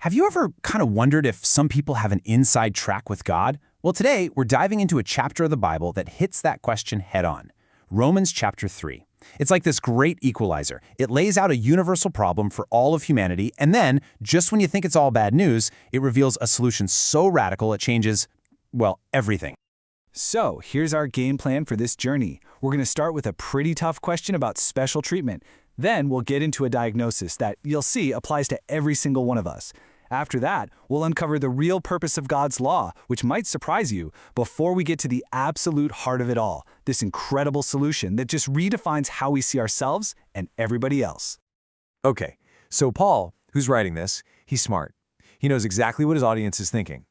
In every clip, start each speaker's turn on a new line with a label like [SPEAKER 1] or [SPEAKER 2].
[SPEAKER 1] Have you ever kind of wondered if some people have an inside track with God? Well, today we're diving into a chapter of the Bible that hits that question head on. Romans chapter 3. It's like this great equalizer. It lays out a universal problem for all of humanity, and then, just when you think it's all bad news, it reveals a solution so radical it changes, well, everything.
[SPEAKER 2] So, here's our game plan for this journey. We're going to start with a pretty tough question about special treatment. Then we'll get into a diagnosis that you'll see applies to every single one of us. After that, we'll uncover the real purpose of God's law, which might surprise you, before we get to the absolute heart of it all, this incredible solution that just redefines how we see ourselves and everybody else.
[SPEAKER 3] Okay, so Paul, who's writing this, he's smart. He knows exactly what his audience is thinking.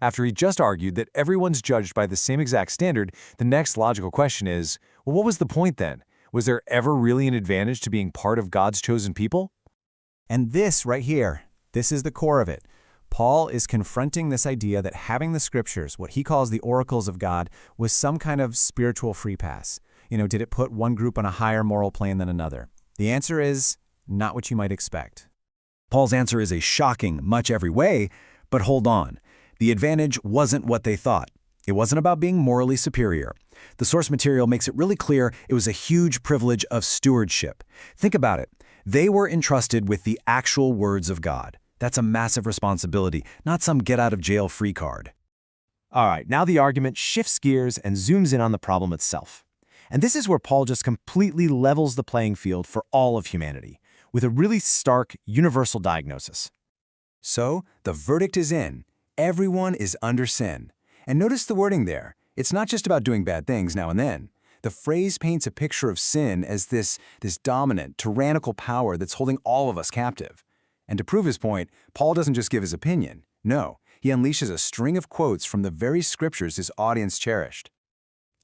[SPEAKER 3] After he just argued that everyone's judged by the same exact standard, the next logical question is, well, what was the point then? Was there ever really an advantage to being part of God's chosen people?
[SPEAKER 4] And this right here, this is the core of it. Paul is confronting this idea that having the scriptures, what he calls the oracles of God, was some kind of spiritual free pass. Did it put one group on a higher moral plane than another? The answer is not what you might expect.
[SPEAKER 5] Paul's answer is a shocking, much every way, but hold on. The advantage wasn't what they thought. It wasn't about being morally superior. The source material makes it really clear it was a huge privilege of stewardship. Think about it. They were entrusted with the actual words of God. That's a massive responsibility, not some get-out-of-jail-free card.
[SPEAKER 1] All right, now the argument shifts gears and zooms in on the problem itself. And this is where Paul just completely levels the playing field for all of humanity, with a really stark, universal diagnosis.
[SPEAKER 4] So, the verdict is in. Everyone is under sin. And notice the wording there. It's not just about doing bad things now and then. The phrase paints a picture of sin as this dominant, tyrannical power that's holding all of us captive. And to prove his point, Paul doesn't just give his opinion. No, he unleashes a string of quotes from the very scriptures his audience cherished.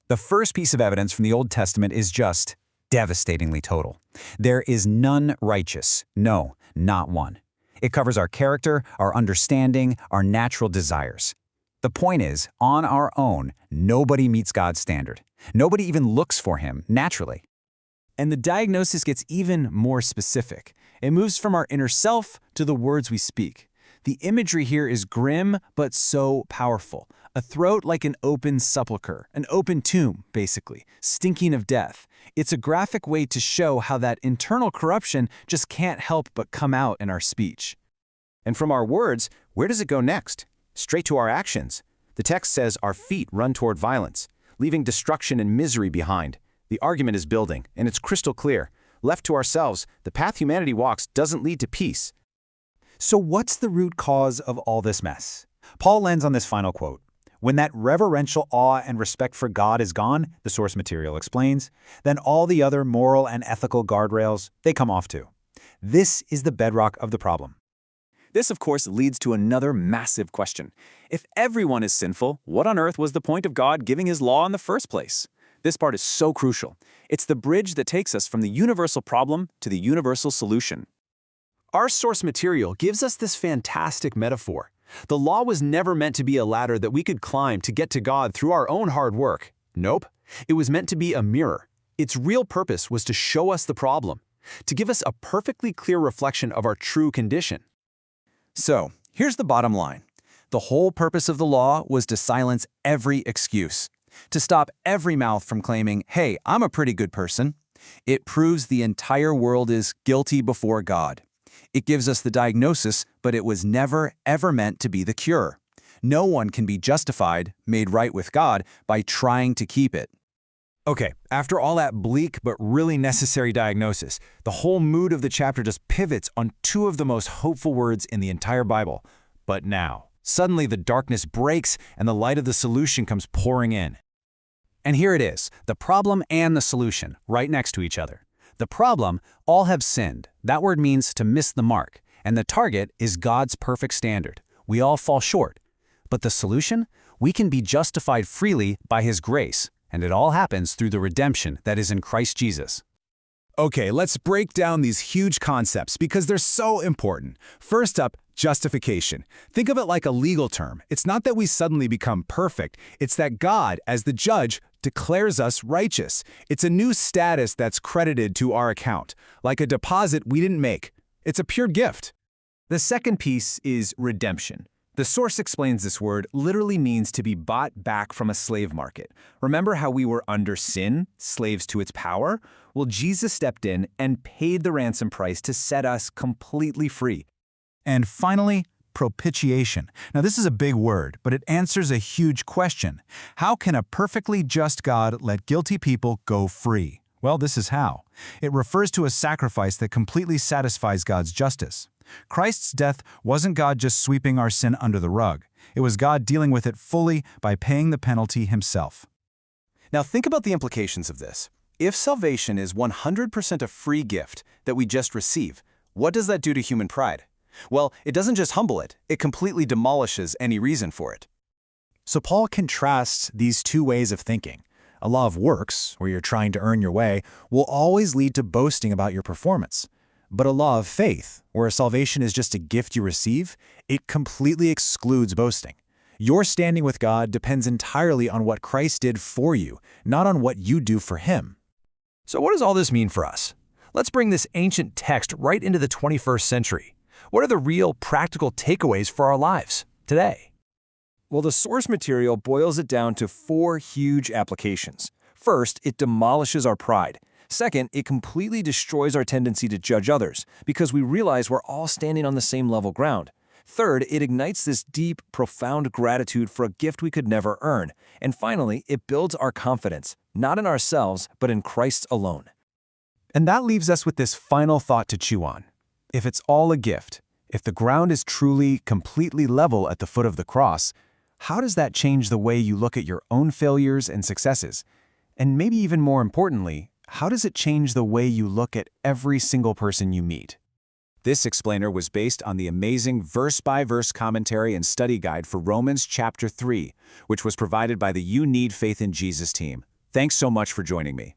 [SPEAKER 5] The first piece of evidence from the Old Testament is just devastatingly total. There is none righteous. No, not one. It covers our character, our understanding, our natural desires. The point is, on our own, nobody meets God's standard. Nobody even looks for him naturally.
[SPEAKER 1] And the diagnosis gets even more specific. It moves from our inner self to the words we speak. The imagery here is grim, but so powerful. A throat like an open sepulcher, an open tomb, basically, stinking of death. It's a graphic way to show how that internal corruption just can't help but come out in our speech. And from our words, where does it go next? Straight to our actions. The text says our feet run toward violence, leaving destruction and misery behind. The argument is building, and it's crystal clear. Left to ourselves, the path humanity walks doesn't lead to peace.
[SPEAKER 5] So what's the root cause of all this mess? Paul lands on this final quote. When that reverential awe and respect for God is gone, the source material explains, then all the other moral and ethical guardrails, they come off too. This is the bedrock of the problem.
[SPEAKER 2] This, of course, leads to another massive question. If everyone is sinful, what on earth was the point of God giving his law in the first place? This part is so crucial. It's the bridge that takes us from the universal problem to the universal solution.
[SPEAKER 1] Our source material gives us this fantastic metaphor. The law was never meant to be a ladder that we could climb to get to God through our own hard work. Nope. It was meant to be a mirror. Its real purpose was to show us the problem, to give us a perfectly clear reflection of our true condition.
[SPEAKER 4] So, here's the bottom line. The whole purpose of the law was to silence every excuse, to stop every mouth from claiming, hey, I'm a pretty good person. It proves the entire world is guilty before God. It gives us the diagnosis, but it was never, ever meant to be the cure. No one can be justified, made right with God, by trying to keep it.
[SPEAKER 1] Okay, after all that bleak but really necessary diagnosis, the whole mood of the chapter just pivots on two of the most hopeful words in the entire Bible. But now, suddenly the darkness breaks and the light of the solution comes pouring in.
[SPEAKER 5] And here it is, the problem and the solution, right next to each other. The problem, all have sinned. That word means to miss the mark. And the target is God's perfect standard. We all fall short. But the solution? We can be justified freely by his grace. And it all happens through the redemption that is in Christ Jesus.
[SPEAKER 4] Okay, let's break down these huge concepts because they're so important. First up, justification. Think of it like a legal term. It's not that we suddenly become perfect. It's that God, as the judge, declares us righteous. It's a new status that's credited to our account, like a deposit we didn't make. It's a pure gift.
[SPEAKER 2] The second piece is redemption. The source explains this word literally means to be bought back from a slave market. Remember how we were under sin, slaves to its power? Well, Jesus stepped in and paid the ransom price to set us completely free.
[SPEAKER 5] And finally, propitiation. Now this is a big word, but it answers a huge question. How can a perfectly just God let guilty people go free? Well, this is how. It refers to a sacrifice that completely satisfies God's justice. Christ's death wasn't God just sweeping our sin under the rug. It was God dealing with it fully by paying the penalty himself.
[SPEAKER 4] Now think about the implications of this. If salvation is 100% a free gift that we just receive, what does that do to human pride? Well, it doesn't just humble it, it completely demolishes any reason for it.
[SPEAKER 5] So Paul contrasts these two ways of thinking. A law of works, where you're trying to earn your way, will always lead to boasting about your performance. But a law of faith, where salvation is just a gift you receive, it completely excludes boasting. Your standing with God depends entirely on what Christ did for you, not on what you do for him.
[SPEAKER 3] So what does all this mean for us? Let's bring this ancient text right into the 21st century. What are the real practical takeaways for our lives today? Well, the source material boils it down to 4 huge applications. First, it demolishes our pride. Second, it completely destroys our tendency to judge others because we realize we're all standing on the same level ground. Third, it ignites this deep, profound gratitude for a gift we could never earn. And finally, it builds our confidence, not in ourselves, but in Christ alone.
[SPEAKER 1] And that leaves us with this final thought to chew on. If it's all a gift, if the ground is truly, completely level at the foot of the cross, how does that change the way you look at your own failures and successes? And maybe even more importantly, how does it change the way you look at every single person you meet?
[SPEAKER 3] This explainer was based on the amazing verse-by-verse commentary and study guide for Romans chapter 3, which was provided by the You Need Faith in Jesus team. Thanks so much for joining me.